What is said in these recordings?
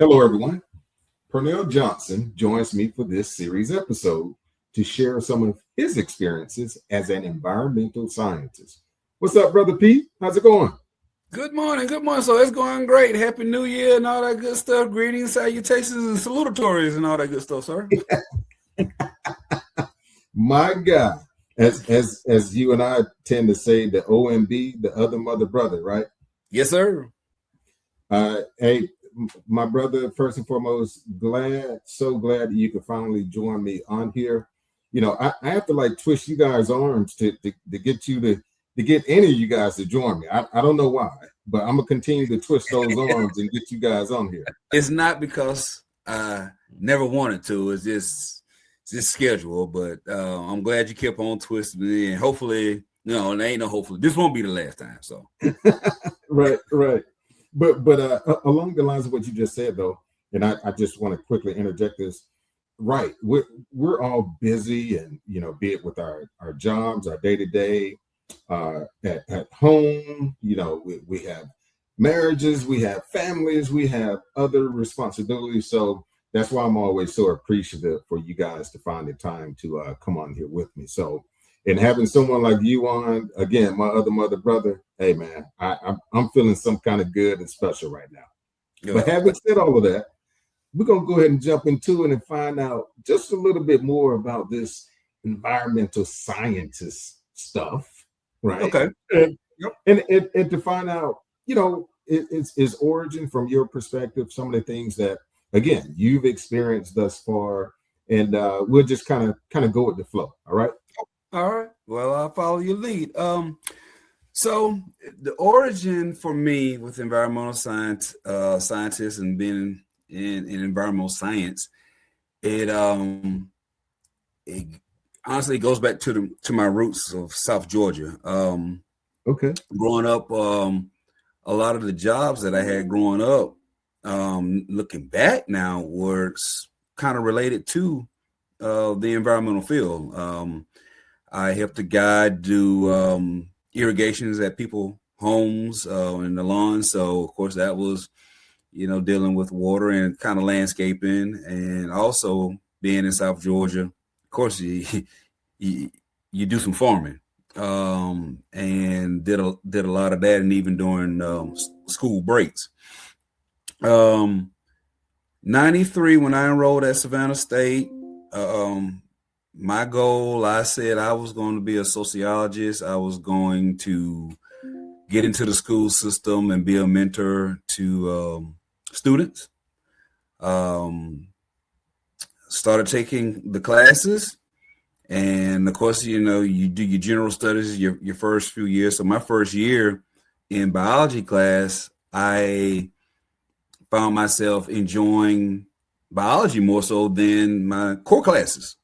Hello, everyone. Pernell Johnson joins me for this series episode to share some of his experiences as an environmental scientist. What's up, Brother Pete? How's it going? Good morning. Good morning. So it's going great. Happy New Year and all that good stuff. Greetings, salutations, and salutatories and all that good stuff, sir. My God, as you and I tend to say, the OMB, the other mother brother, right? Yes, sir. Hey, my brother, first and foremost, so glad that you could finally join me on here. You know, I have to like twist you guys' arms to get you to get any of you guys to join me. I don't know why, but I'm gonna continue to twist those arms and get you guys on here. It's not because I never wanted to. It's just schedule. But I'm glad you kept on twisting it. And hopefully, there ain't no hopefully. This won't be the last time. So right. But along the lines of what you just said, though, and I just want to quickly interject this. Right, we're all busy, and be it with our jobs, our day to day. At home, we have marriages, we have families, we have other responsibilities. So that's why I'm always so appreciative for you guys to find the time to come on here with me. So, and having someone like you on, again, my other mother brother, hey man, I'm feeling some kind of good and special right now. Yeah. But having said all of that, we're gonna go ahead and jump into it and find out just a little bit more about this environmental scientist stuff. Right. Okay. And to find out, its origin from your perspective, some of the things that, again, you've experienced thus far, and we'll just kind of go with the flow. All right. All right. Well, I'll follow your lead. So the origin for me with environmental scientists and being in environmental science, it honestly goes back to my roots of South Georgia. Okay. Growing up, a lot of the jobs that I had growing up, looking back now, were kind of related to the environmental field. I helped a guy do irrigations at people's homes and the lawns. So, of course, that was, dealing with water and kind of landscaping, and also being in South Georgia. Of course, you do some farming, and did a lot of that, and even during school breaks. 93, when I enrolled at Savannah State, my goal, I said I was going to be a sociologist. I was going to get into the school system and be a mentor to students. Started taking the classes, and of course, you do your general studies your first few years. So my first year in biology class, I found myself enjoying biology more so than my core classes.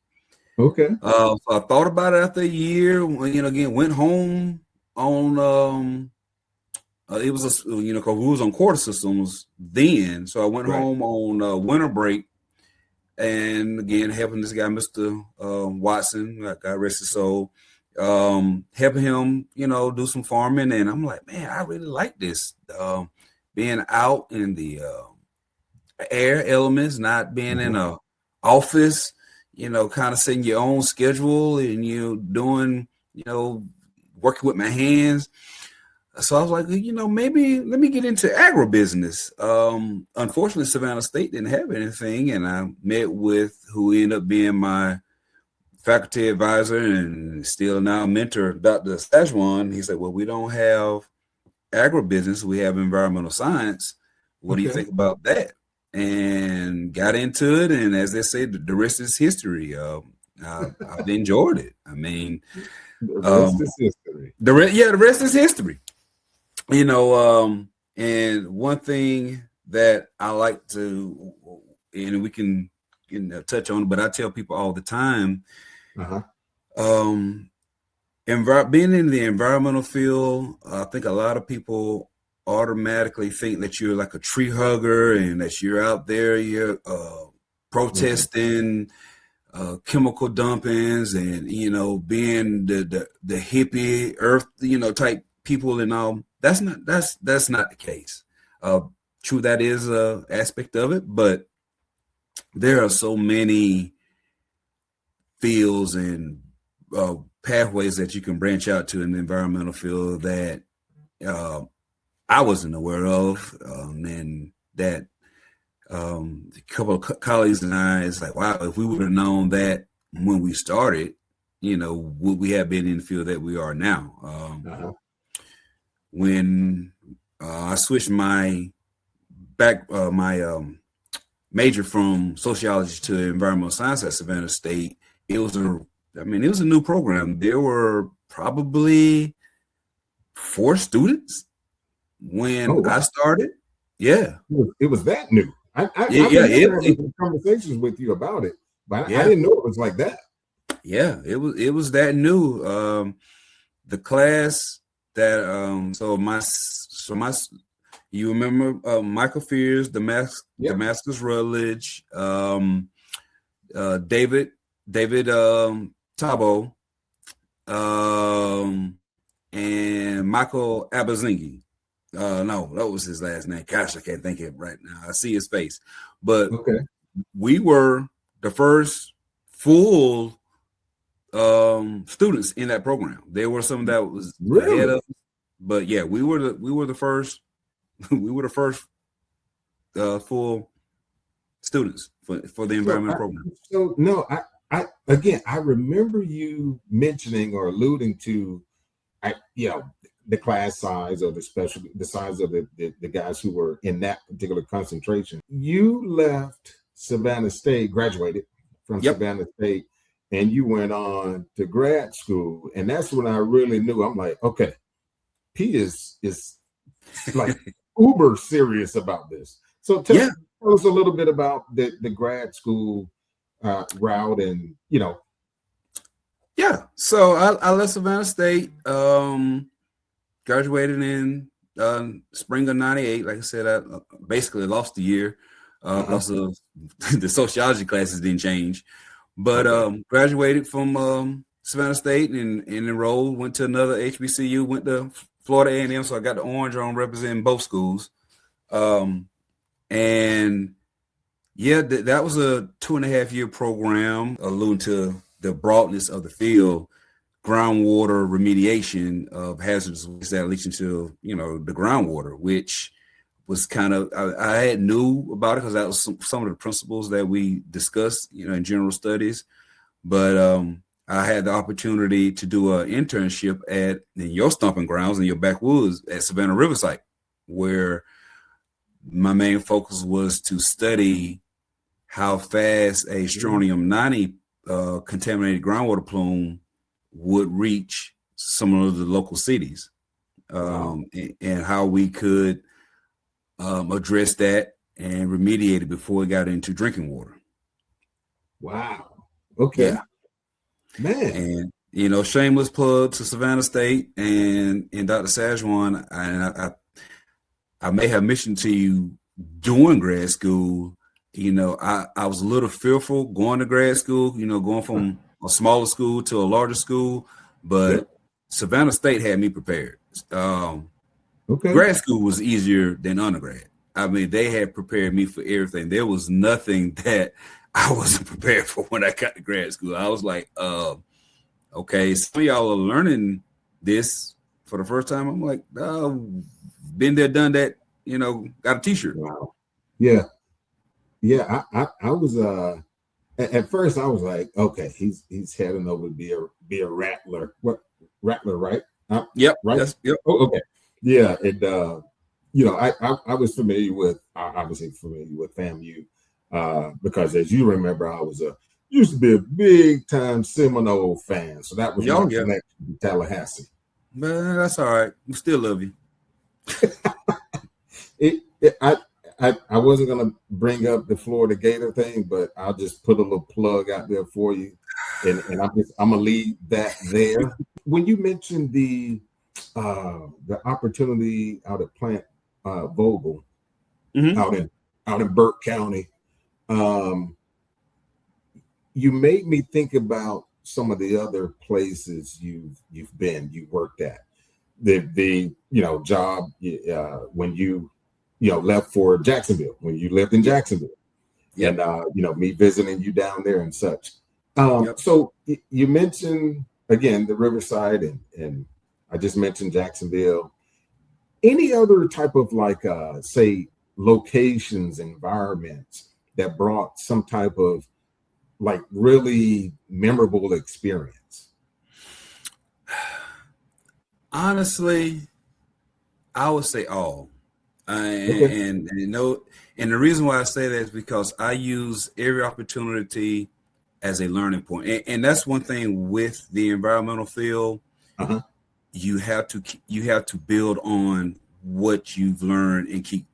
Okay. So I thought about it after a year. Again, went home on it was because we was on quarter systems then. So I went home on winter break. And again, helping this guy, Mr. Watson, God rest his soul, helping him, do some farming. And I'm like, man, I really like this. Being out in the air elements, not being in a office, kind of setting your own schedule and doing, working with my hands. So I was like, maybe let me get into agribusiness. Unfortunately, Savannah State didn't have anything, and I met with who ended up being my faculty advisor and still now mentor, Dr. Sajwan. He said, well, we don't have agribusiness. We have environmental science. What do you think about that? And got into it, and as they say, the rest is history. I've enjoyed it. I mean, the rest is history. The rest is history. And one thing that I like to, and we can touch on, but I tell people all the time, being in the environmental field, I think a lot of people automatically think that you're like a tree hugger and that you're out there, you're protesting chemical dumpings and, being the hippie earth, type people and all. That's not the case. true, that is a aspect of it, but there are so many fields and pathways that you can branch out to in the environmental field that I wasn't aware of, and that a couple of colleagues and I, it's like, wow, if we would have known that when we started, would we have been in the field that we are now? When I switched my major from sociology to environmental science at Savannah State, it was a new program. There were probably 4 students when I started. Yeah, it was that new. I remember having conversations with you about it, but I didn't know it was like that. Yeah, it was that new. The class that you remember Michael Fears, Damascus Rutledge, David Tabo, and Michael Abazingi. No, that was his last name. Gosh, I can't think of it right now. I see his face. But we were the first full students in that program. There were some that was ahead of us, but yeah, we were the first. We were the first full students for the environmental program. So no, I remember you mentioning or alluding to, the class size or the size of the guys who were in that particular concentration. You left Savannah State, graduated from Savannah State, and you went on to grad school. And that's when I really knew. I'm like, okay, P is like uber serious about this. So tell us a little bit about the grad school route and, Yeah. So I left Savannah State, graduated in spring of '98. Like I said, I basically lost the year because of the sociology classes didn't change. But graduated from Savannah State and enrolled, went to another HBCU, went to Florida A&M. So I got the orange on representing both schools. That was a 2.5-year program, alluding to the broadness of the field. Groundwater remediation of hazardous waste that leaks into, the groundwater, which was kind of, I had knew about it because that was some of the principles that we discussed, in general studies. But I had the opportunity to do an internship in your stomping grounds in your backwoods at Savannah Riverside, where my main focus was to study how fast a strontium-90 contaminated groundwater plume would reach some of the local cities, and how we could address that and remediate it before it got into drinking water. Wow. Okay. Yeah. Man. And shameless plug to Savannah State and Dr. Sajuan. And I may have mentioned to you during grad school, I was a little fearful going to grad school, going from a smaller school to a larger school, but Savannah State had me prepared. Grad school was easier than undergrad. I mean, they had prepared me for everything. There was nothing that I wasn't prepared for when I got to grad school. I was like, okay, some of y'all are learning this for the first time. I'm like, been there, done that, got a t-shirt. Wow. Yeah. Yeah. I was, at first I was like, okay, he's heading over to be a rattler. What rattler, right? Yep. Right. Yes, yep. Oh, okay. Yeah. And I was familiar with FAMU, because as you remember, I used to be a big time Seminole fan. So that was my connection to Tallahassee. Man, that's all right. We still love you. I wasn't gonna bring up the Florida Gator thing, but I'll just put a little plug out there for you, and I'm gonna leave that there. When you mentioned the opportunity out at Plant Vogel, out in Burke County, you made me think about some of the other places you worked at. The job when you left for Jacksonville when you lived in Jacksonville, Yep. and me visiting you down there and such. Yep. So you mentioned again the Riverside, and I just mentioned Jacksonville. Any other type of say locations, environments that brought some type of really memorable experience? Honestly, I would say all. Okay. And the reason why I say that is because I use every opportunity as a learning point. And that's one thing with the environmental field. Uh-huh. You have to build on what you've learned and keep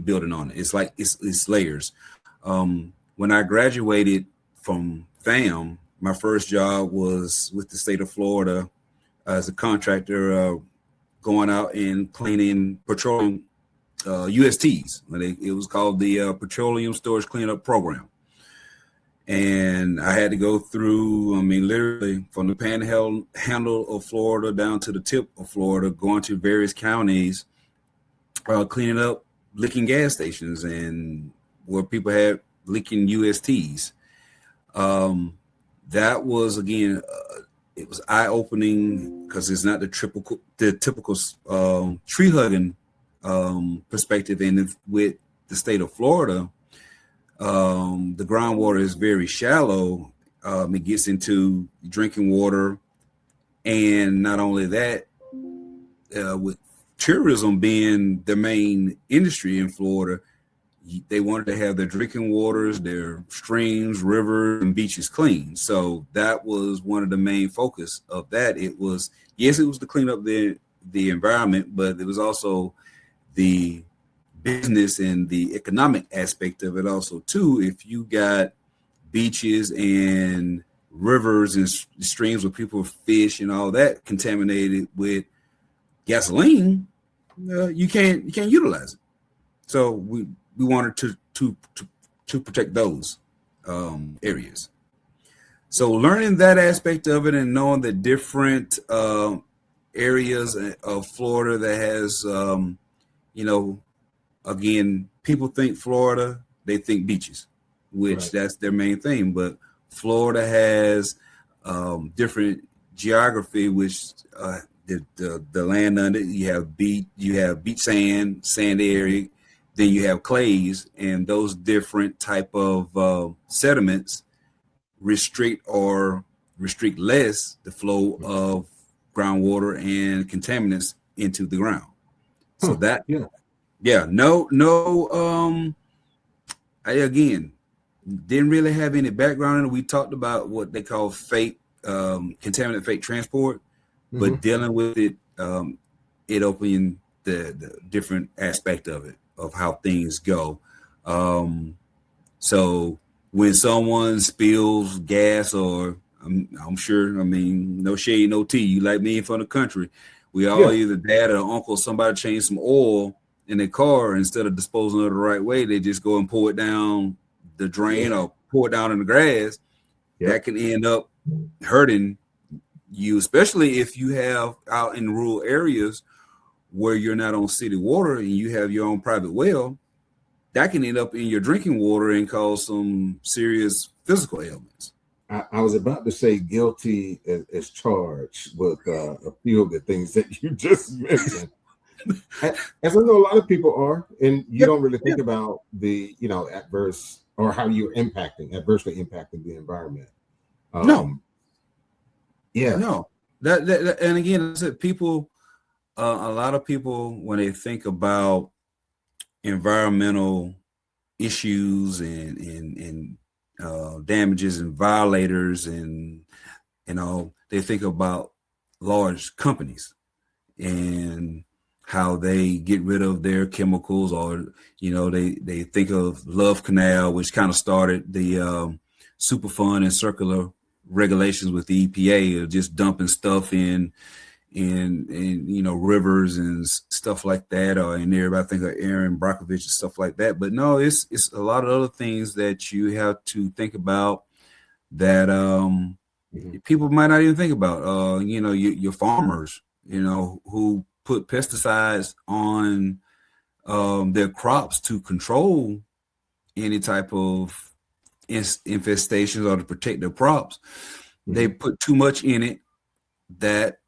building on it. It's like it's layers. When I graduated from FAM, my first job was with the state of Florida as a contractor, going out and cleaning petroleum USTs. It was called the Petroleum Storage Cleanup Program. And I had to go through, literally from the panhandle of Florida down to the tip of Florida, going to various counties, cleaning up leaking gas stations and where people had leaking USTs. That was, again, it was eye-opening because it's not the typical tree hugging perspective. And with the state of Florida, the groundwater is very shallow. It gets into drinking water, and not only that, with tourism being the main industry in Florida, they wanted to have their drinking waters, their streams, rivers, and beaches clean. So that was one of the main focus of that. It was to clean up the environment, but it was also the business and the economic aspect of it also too. If you got beaches and rivers and streams where people fish and all that contaminated with gasoline, you can't utilize it. So we wanted to protect those areas. So learning that aspect of it and knowing the different areas of Florida that has again, people think Florida, they think beaches, which that's their main thing. But Florida has different geography, which the land under it, you have beach sand area, then you have clays, and those different type of sediments restrict less the flow of groundwater and contaminants into the ground. So I again didn't really have any background in it. We talked about what they call contaminant fake transport, but dealing with it, it opened the different aspect of it, of how things go. So when someone spills gas, or I'm sure, no shade, no tea, you like me from the country, we all either dad or uncle, somebody changed some oil in their car, instead of disposing of it the right way, they just go and pour it down the drain or pour it down in the grass. That can end up hurting you, especially if you have out in rural areas where you're not on city water and you have your own private well. That can end up in your drinking water and cause some serious physical ailments. I was about to say guilty as charged with a few of the things that you just mentioned. As I know a lot of people are, and you don't really think about the adverse, or how you're adversely impacting the environment. No. That and again, I said people, a lot of people, when they think about environmental issues and damages and violators and they think about large companies and how they get rid of their chemicals, or they think of Love Canal, which kind of started the Superfund and circular regulations with the EPA of just dumping stuff in rivers and stuff like that, or in there. I think of Aaron Brockovich and stuff like that. But no, it's a lot of other things that you have to think about that people might not even think about. Your farmers, who put pesticides on their crops to control any type of infestations or to protect their crops. Mm-hmm. They put too much in it. That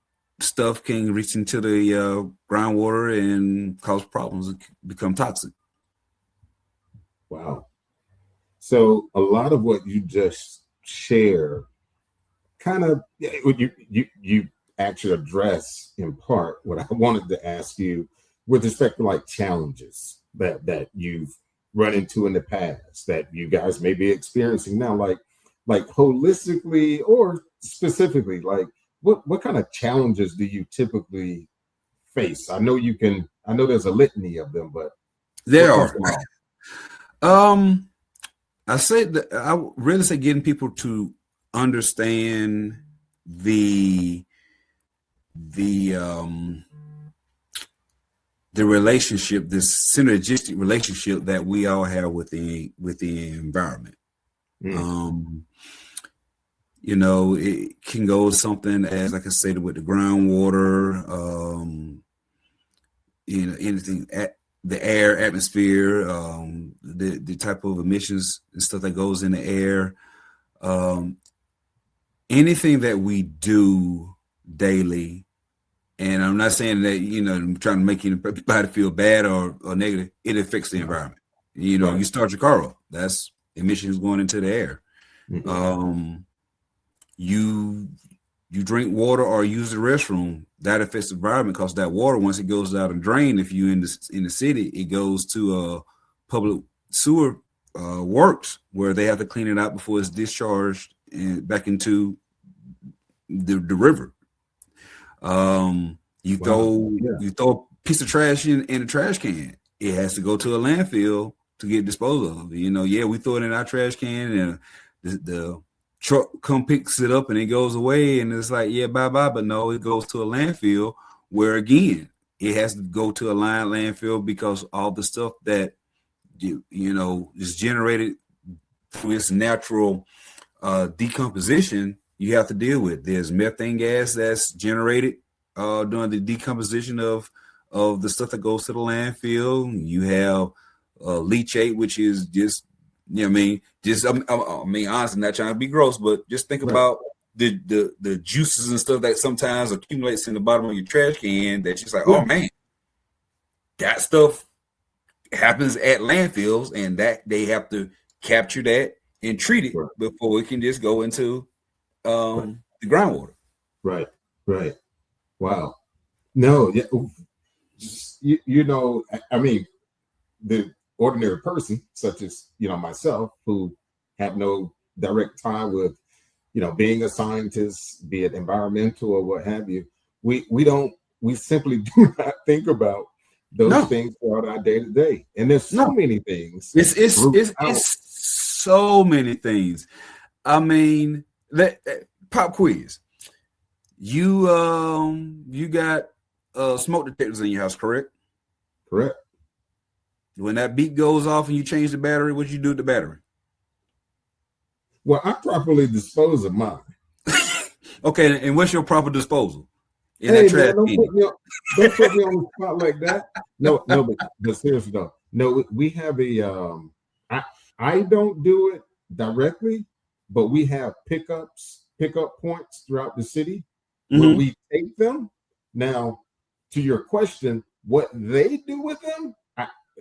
stuff can reach into the groundwater and cause problems and become toxic. Wow. So a lot of what you just shared kind of you actually address in part what I wanted to ask you with respect to like challenges that you've run into in the past that you guys may be experiencing now, like holistically or specifically, like what kind of challenges do you typically face? I know there's a litany of them, but there are. I really say getting people to understand the relationship, this synergistic relationship that we all have with the environment. It can go something as, like I said, with the groundwater, anything at the air, atmosphere, the type of emissions and stuff that goes in the air. Anything that we do daily, and I'm not saying that, I'm trying to make anybody feel bad or negative, it affects the environment. You start your car up, that's emissions going into the air. Mm-hmm. You drink water or use the restroom, that affects the environment because that water, once it goes out and drain, if you're in the city, it goes to a public sewer works where they have to clean it out before it's discharged and back into the river. You throw a piece of trash in a trash can, it has to go to a landfill to get disposed of. We throw it in our trash can and the truck come picks it up and it goes away and it's like, bye-bye. But no, it goes to a landfill where, again, it has to go to a landfill because all the stuff that is generated through its natural decomposition, you have to deal with. There's methane gas that's generated during the decomposition of the stuff that goes to the landfill. You have leachate, which is just, honestly, not trying to be gross, but just think about the juices and stuff that sometimes accumulates in the bottom of your trash can. That's just like, oh man, that stuff happens at landfills, and that they have to capture that and treat it before it can just go into the groundwater. Right. Wow. No, the ordinary person, such as myself, who have no direct tie with being a scientist, be it environmental or what have you, we simply do not think about those things throughout our day to day. And there's so many things. It's so many things. I mean, pop quiz. You got smoke detectors in your house, correct? Correct. When that beep goes off and you change the battery, what you do with the battery? Well, I properly dispose of mine. Okay, and what's your proper disposal? Don't put me on the spot like that. No, but seriously though. No, we have a I don't do it directly, but we have pickup points throughout the city where we take them. Now, to your question, what they do with them,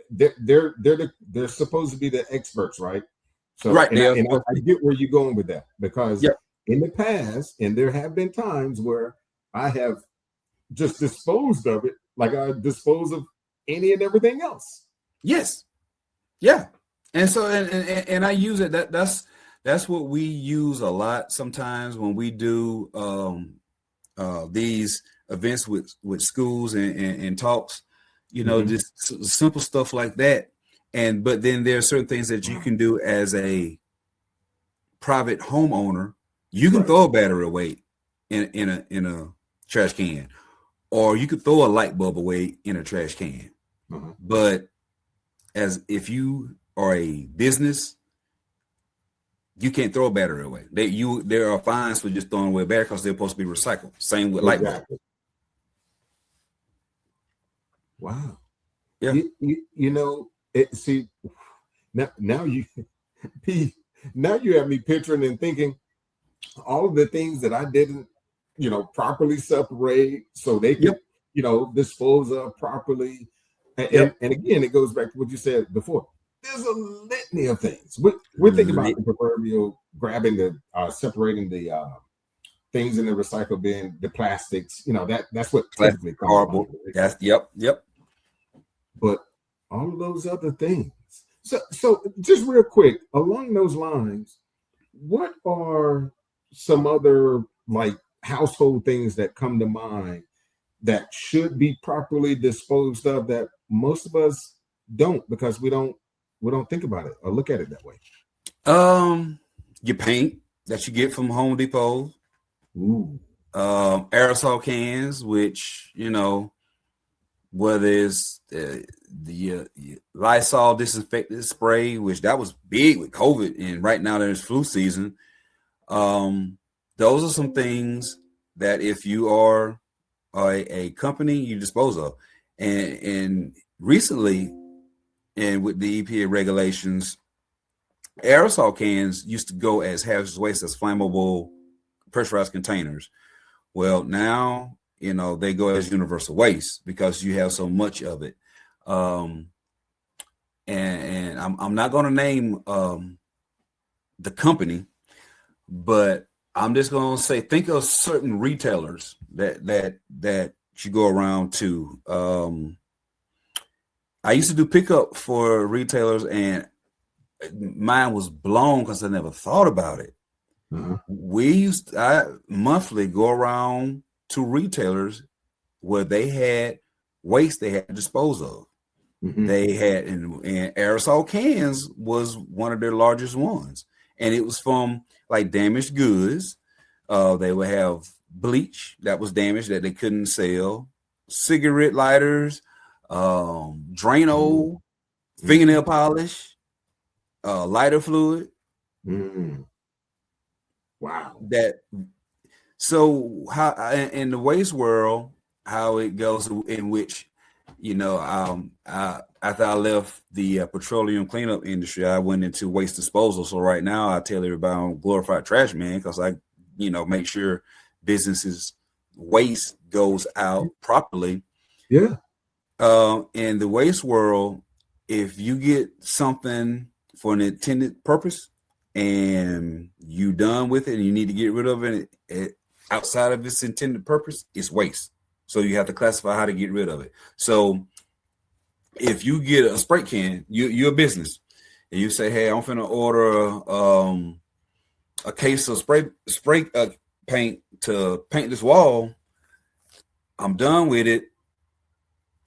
they're supposed to be the experts, right? So I get where you're going with that, because in the past, and there have been times where I have just disposed of it like I dispose of any and everything else. Yes. Yeah. And so and I use it. That's what we use a lot sometimes when we do these events with schools and talks, just simple stuff like that. But then there are certain things that you can do as a private homeowner. You can throw a battery away in a trash can, or you could throw a light bulb away in a trash can. But as if you are a business, you can't throw a battery away. There are fines for just throwing away a battery because they're supposed to be recycled. Same with light bulbs. Wow. Yeah. You know, see, now you Pete, now you have me picturing and thinking all of the things that I didn't, properly separate so they could, Yep. dispose of properly. Yep. And again, it goes back to what you said before. There's a litany of things. We're thinking about the proverbial grabbing separating the things in the recycle bin, the plastics. That's what Plastic, typically comes to mind. cardboard. That's yep. But all of those other things. So just real quick, along those lines, what are some other like household things that come to mind that should be properly disposed of that most of us don't because we don't think about it or look at it that way? Your paint that you get from Home Depot. Ooh. Aerosol cans, which whether it's the Lysol disinfectant spray, which that was big with COVID, and right now there's flu season. Those are some things that if you are a company, you dispose of. And recently, and with the EPA regulations, aerosol cans used to go as hazardous waste as flammable pressurized containers. Well, now they go as universal waste because you have so much of it. And I'm not going to name the company, but I'm just going to say, think of certain retailers that you go around to. I used to do pickup for retailers, and mine was blown because I never thought about it. Uh-huh. I monthly go around to retailers where they had waste they had to dispose of. Mm-hmm. They had, and aerosol cans was one of their largest ones, and it was from like damaged goods. They would have bleach that was damaged that they couldn't sell, cigarette lighters, Drano, fingernail polish, lighter fluid. Mm-hmm. Wow. So how in the waste world, how it goes in which, after I left the petroleum cleanup industry, I went into waste disposal. So right now I tell everybody I'm glorified trash man because I, make sure businesses waste goes out properly. Yeah. In the waste world, if you get something for an intended purpose and you done with it and you need to get rid of it, outside of its intended purpose, it's waste. So you have to classify how to get rid of it. So if you get a spray can, you're a business, and you say, "Hey, I'm finna order a case of spray paint to paint this wall. I'm done with it.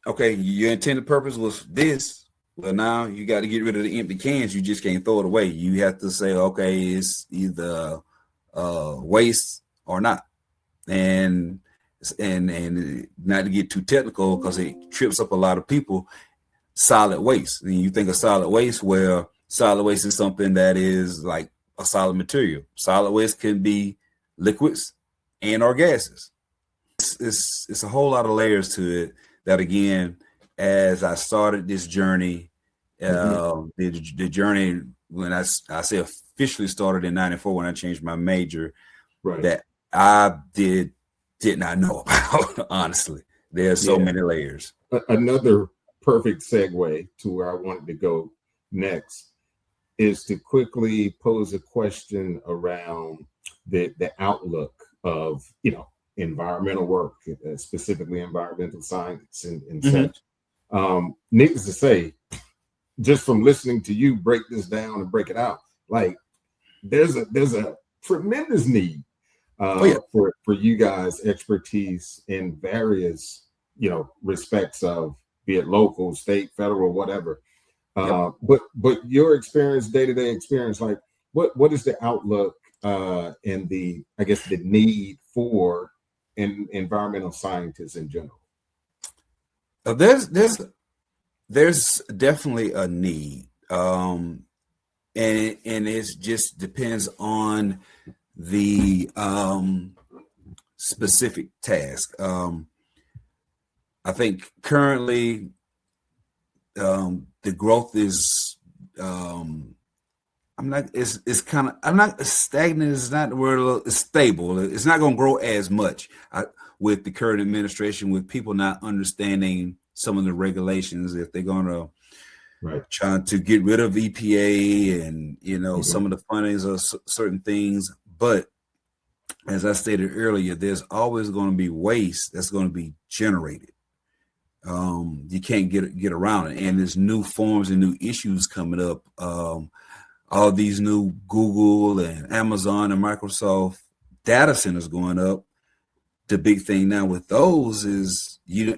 Okay, your intended purpose was this. Well, now you got to get rid of the empty cans. You just can't throw it away. You have to say, okay, it's either waste or not." And not to get too technical because it trips up a lot of people, solid waste. And you think of solid waste, where solid waste is something that is like a solid material. Solid waste can be liquids and or gases. It's a whole lot of layers to it that, again, as I started this journey, the journey when I say officially started in '94 when I changed my major, Right. that I did not know about. Honestly, there's so many layers. Another perfect segue to where I wanted to go next is to quickly pose a question around the outlook of environmental work, specifically environmental science and such. Needless to say, just from listening to you break this down and break it out, like there's a tremendous need for you guys' expertise in various respects of, be it local, state, federal, whatever. But your experience, day-to-day experience, like what is the outlook and the, I guess, the need for environmental scientists in general? There's definitely a need, and it just depends on the specific task. I think currently the growth is I'm not it's kind of I'm not stagnant is not the word, it's stable. It's not going to grow as much with the current administration, with people not understanding some of the regulations, if they're going to try to get rid of EPA and some of the fundings of certain things. But as I stated earlier, there's always going to be waste that's going to be generated. You can't get around it, and there's new forms and new issues coming up. All these new Google and Amazon and Microsoft data centers going up. The big thing now with those is you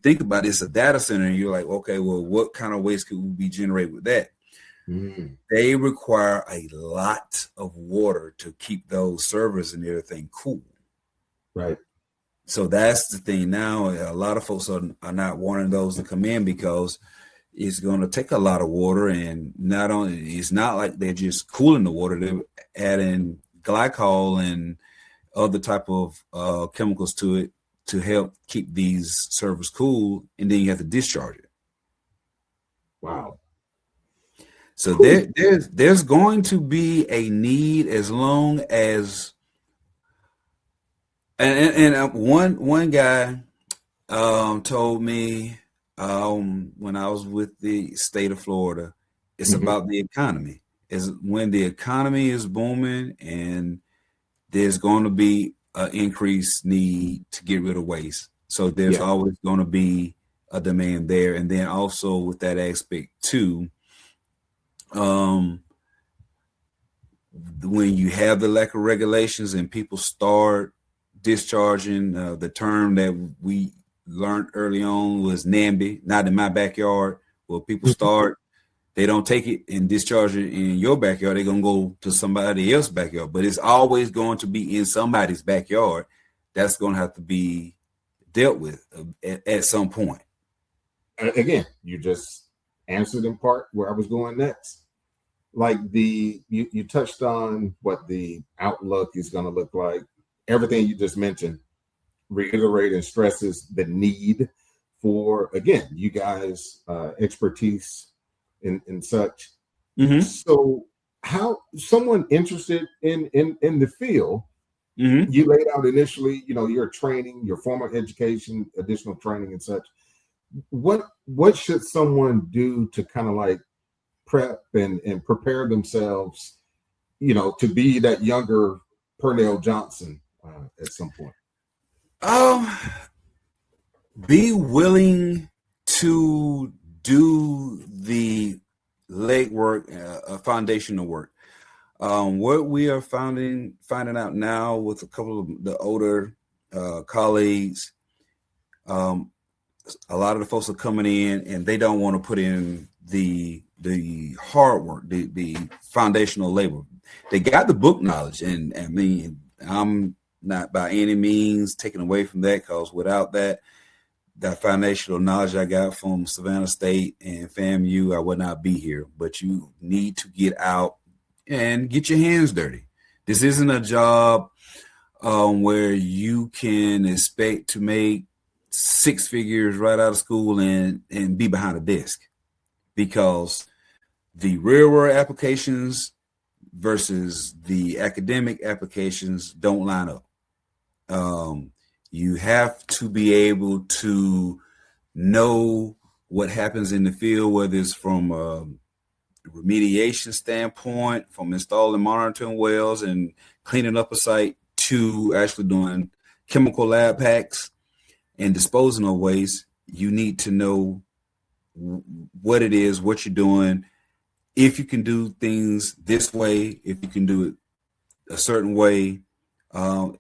think about it's a data center and you're like, okay, well, what kind of waste could we be generated with that? Mm-hmm. They require a lot of water to keep those servers and everything cool. Right. So that's the thing now. A lot of folks are not wanting those to come in because it's going to take a lot of water, and not only it's not like they're just cooling the water; they're adding glycol and other type of chemicals to it to help keep these servers cool, and then you have to discharge it. Wow! So there's going to be a need as long as and one guy told me. When I was with the state of Florida, it's about the economy. Is when the economy is booming and there's going to be an increased need to get rid of waste. So there's always going to be a demand there. And then also with that aspect too, when you have the lack of regulations and people start discharging, the term that we learned early on was NAMBY, not in my backyard. Well, people start, they don't take it and discharge it in your backyard. They're going to go to somebody else's backyard, but it's always going to be in somebody's backyard. That's going to have to be dealt with at some point. Again, you just answered in part where I was going next. Like you touched on what the outlook is going to look like. Everything you just mentioned reiterate and stresses the need for, again, you guys expertise in such. So how someone interested in the field, you laid out initially, your training, your formal education, additional training and such. What should someone do to kind of like prep and prepare themselves, to be that younger Pernell Johnson at some point? Be willing to do the legwork, foundational work. What we are finding out now with a couple of the older colleagues, a lot of the folks are coming in and they don't want to put in the hard work, the foundational labor. They got the book knowledge, and I mean, I'm not by any means taken away from that, because without that foundational knowledge I got from Savannah State and FAMU, I would not be here. But you need to get out and get your hands dirty. This isn't a job where you can expect to make six figures right out of school and be behind a desk, because the real world applications versus the academic applications don't line up. You have to be able to know what happens in the field, whether it's from a remediation standpoint, from installing monitoring wells and cleaning up a site, to actually doing chemical lab packs and disposing of waste. You need to know what it is, what you're doing, if you can do things this way, if you can do it a certain way.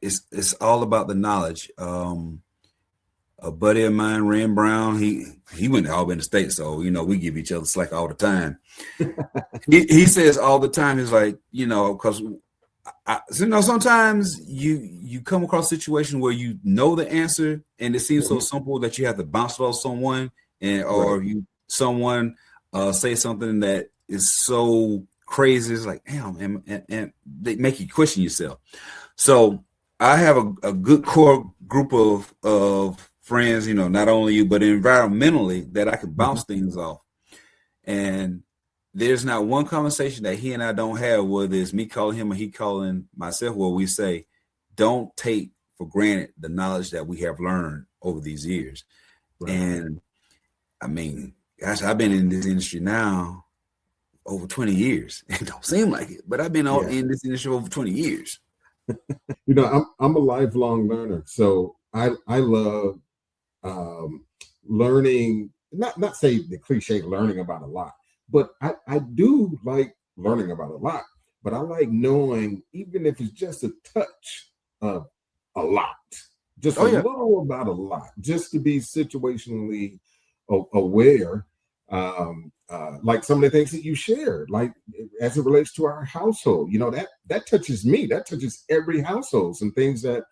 It's all about the knowledge. A buddy of mine, Rand Brown, he went to Albany State, so we give each other slack all the time. he says all the time, he's like, because sometimes you come across a situation where you know the answer and it seems so simple that you have to bounce it off someone, or someone say something that is so crazy, it's like, damn, and they make you question yourself. So I have a good core group of friends, not only you, but environmentally, that I can bounce things off. And there's not one conversation that he and I don't have, whether it's me calling him or he calling myself, where we say, don't take for granted the knowledge that we have learned over these years. Right. And I mean, gosh, I've been in this industry now over 20 years. It don't seem like it, but I've been in this industry over 20 years. You know, I'm a lifelong learner, so I love learning. Not say the cliche learning about a lot, but I do like learning about a lot. But I like knowing, even if it's just a touch of a lot, just little about a lot, just to be situationally aware. Like some of the things that you shared, like as it relates to our household, you know, that touches me, that touches every household, some things that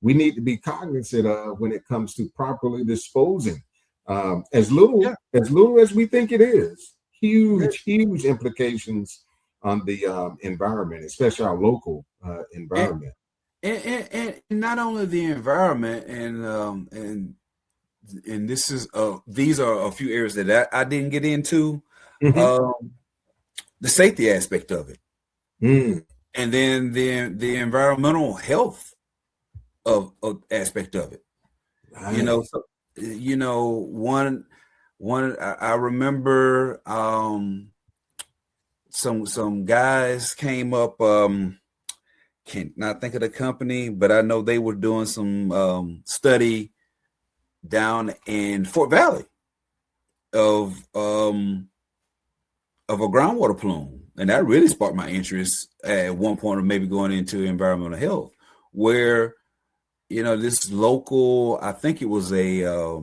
we need to be cognizant of when it comes to properly disposing. As little as we think it is, huge implications on the environment, especially our local environment. And not only the environment, and this is these are a few areas that I didn't get into. The safety aspect of it, and then the environmental health of aspect of it. Right. You know, one I remember some guys came up. Can't not think of the company, but I know they were doing some study down in Fort Valley of a groundwater plume, and that really sparked my interest at one point of maybe going into environmental health, where, you know, this local, I think it was a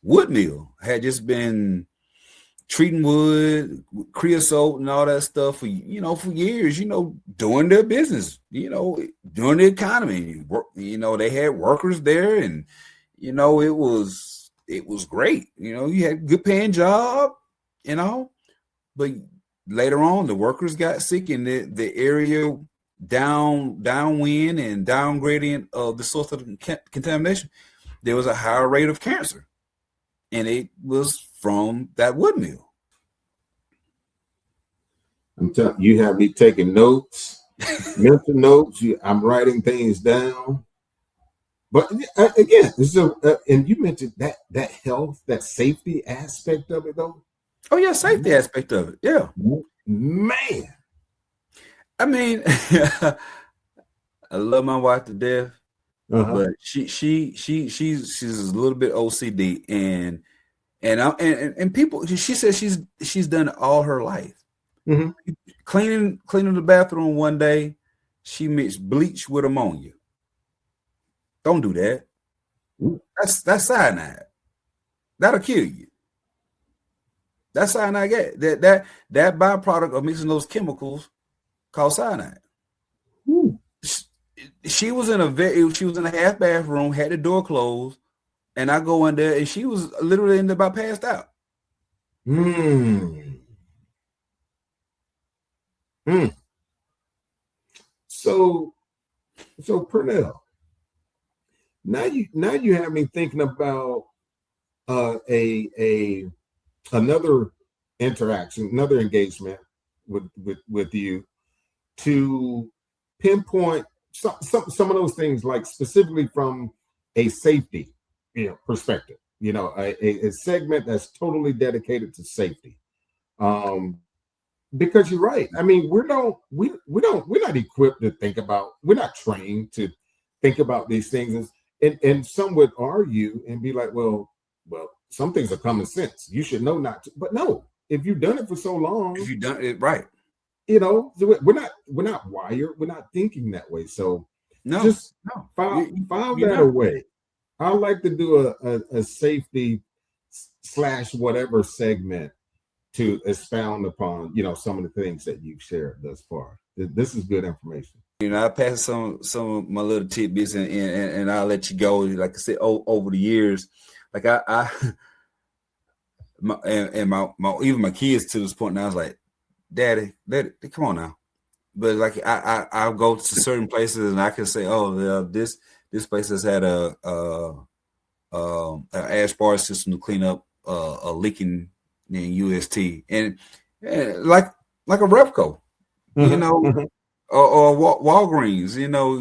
wood mill, had just been treating wood, creosote and all that stuff for years, doing their business, doing the economy. They had workers there, and it was great. You had a good paying job, but later on the workers got sick in the area downwind and down gradient of the source of contamination. There was a higher rate of cancer, and it was from that wood mill. I'm telling you, have me taking notes, mental notes. I'm writing things down. But again, and you mentioned that health, that safety aspect of it, though. Oh yeah, safety aspect of it. Yeah, man. I mean, I love my wife to death, but she's a little bit OCD, and people. She says she's done it all her life. Mm-hmm. Cleaning the bathroom one day, she mixed bleach with ammonia. Don't do that. Ooh. That's cyanide. That'll kill you. That's cyanide gas. That byproduct of mixing those chemicals called cyanide. Ooh. She was in a half bathroom, had the door closed, and I go in there, and she was literally in there about passed out. So Pernell, now you have me thinking about another interaction, another engagement with you to pinpoint some of those things, like specifically from a safety perspective. A segment that's totally dedicated to safety. Because you're right. I mean, we're not equipped to think about. We're not trained to think about these things, and some would argue and be like, well, some things are common sense. You should know not to. But no, if you've done it for so long, if you've done it right, we're not wired. We're not thinking that way. So file that away. I like to do a safety / whatever segment to expound upon, some of the things that you've shared thus far. This is good information. I passed some of my little tidbits and I'll let you go. Like I said, over the years, like even my kids to this point now, I was like, Daddy, come on now. But like I'll go to certain places and I can say, oh, this place has had an ash bar system to clean up a leaking in UST, and like a Repco, you know, or Walgreens, you know.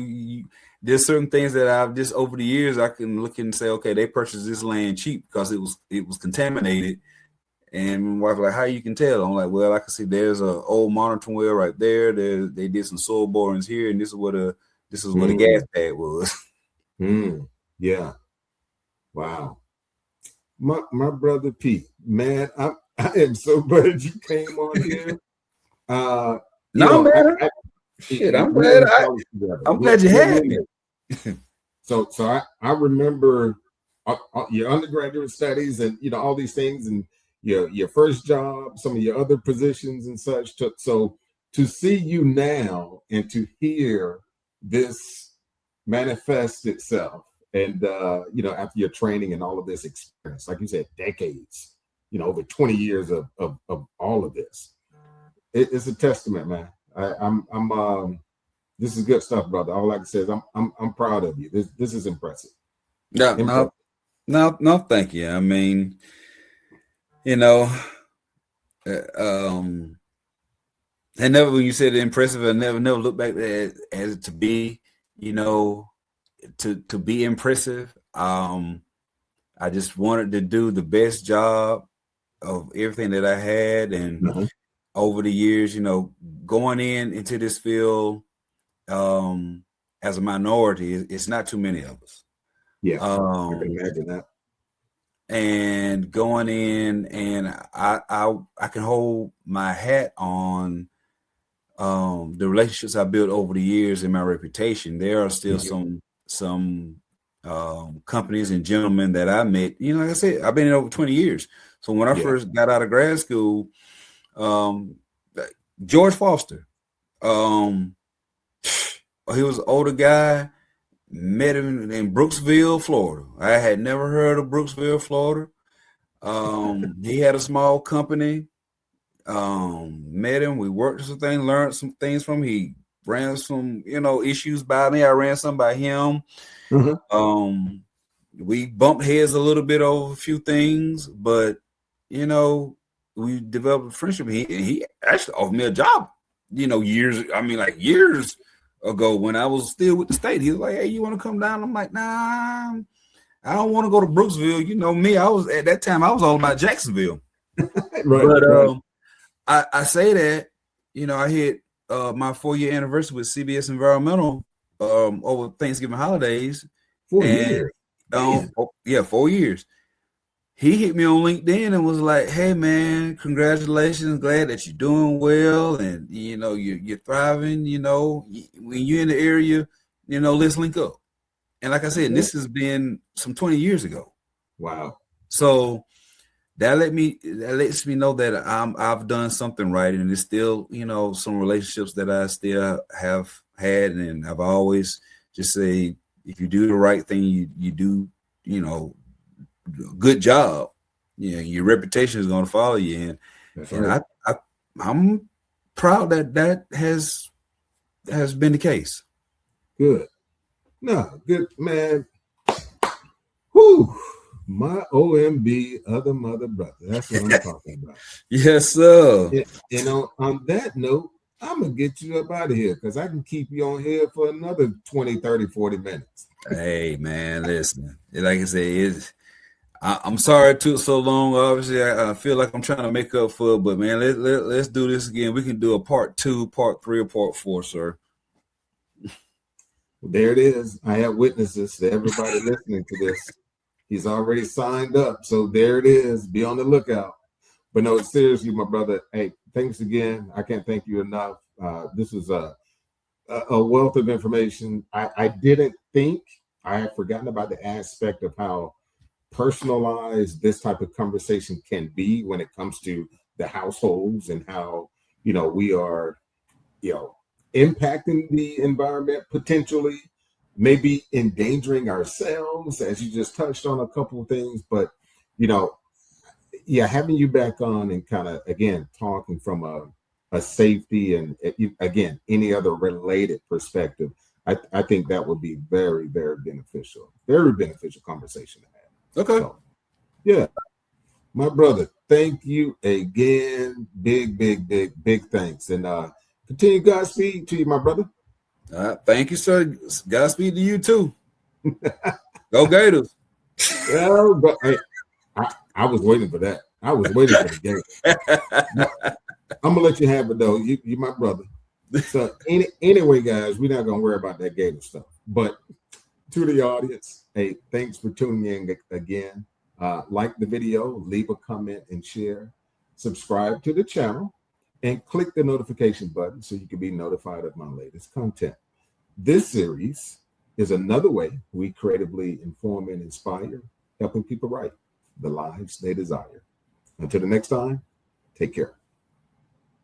There's certain things that I've just over the years I can look and say, okay, they purchased this land cheap because it was contaminated. And my wife like, how you can tell? I'm like, well, I can see there's a old monitoring well right there. They did some soil borings here, and this is what a gas pad was. Yeah. Wow. My brother Pete, man, I am so glad you came on here. No, man. I'm glad. I'm glad you had me. So I remember your undergraduate studies and all these things, and your first job, some of your other positions and such. So to see you now and to hear this manifest itself, and after your training and all of this experience, like you said, decades, over 20 years of all of this, it's a testament, man. I'm this is good stuff, brother. All I can say is I'm proud of you. This is impressive. No, thank you. I mean, and never, when you said impressive, I never look back at it to be, to be impressive. I just wanted to do the best job of everything that I had, and over the years, going into this field as a minority, it's not too many of us. Yeah, I can imagine that. And going in, and I can hold my hat on the relationships I built over the years and my reputation. There are still some companies and gentlemen that I met. Like I said, I've been in over 20 years. So when I first got out of grad school, George Foster, he was an older guy. Met him in Brooksville, Florida. I had never heard of Brooksville, Florida. He had a small company. Met him. We worked some things, learned some things from him. He ran some, issues by me. I ran some by him. We bumped heads a little bit over a few things, but we developed a friendship. He actually offered me a job, years ago when I was still with the state. He was like, hey, you want to come down? I'm like, nah, I don't want to go to Brooksville. You know me, I was at that time, I was all about Jacksonville. I say that, I hit my 4-year anniversary with CBS Environmental over Thanksgiving holidays. 4 years. 4 years. He hit me on LinkedIn and was like, hey man, congratulations, glad that you're doing well, and you're thriving, when you're in the area, let's link up. And like I said, this has been some 20 years ago. Wow. So that lets me know that I've done something right, and it's still, some relationships that I still have had, and I've always just say, if you do the right thing, you do, good job. Your reputation is going to follow you, and I'm proud that has been the case. Good. No, good, man. Whew. My OMB, other mother brother. That's what I'm talking about. Yes, sir. On that note, I'm going to get you up out of here because I can keep you on here for another 20, 30, 40 minutes. Hey, man, listen. Like I said, I'm sorry it took so long. Obviously, I feel like I'm trying to make up for it, but man, let's do this again. We can do a part 2, part 3, or part 4, sir. Well, there it is. I have witnesses to everybody listening to this. He's already signed up, so there it is. Be on the lookout. But no, seriously, my brother. Hey, thanks again. I can't thank you enough. This was a wealth of information. I didn't think, I had forgotten about the aspect of how personalized this type of conversation can be when it comes to the households and how we are impacting the environment, potentially maybe endangering ourselves, as you just touched on a couple of things. But having you back on and kind of again talking from a safety and again any other related perspective, I think that would be very, very beneficial conversation to have. Okay. So, yeah. My brother, thank you again. Big thanks. And continue Godspeed to you, my brother. Thank you, sir. Godspeed to you too. Go Gators. Well, but, hey, I was waiting for that. I was waiting for the game. I'm gonna let you have it though. You my brother. So anyway, guys, we're not gonna worry about that Gator stuff. But to the audience, hey, thanks for tuning in again. Like the video, leave a comment and share. Subscribe to the channel and click the notification button so you can be notified of my latest content. This series is another way we creatively inform and inspire, helping people write the lives they desire. Until the next time, take care.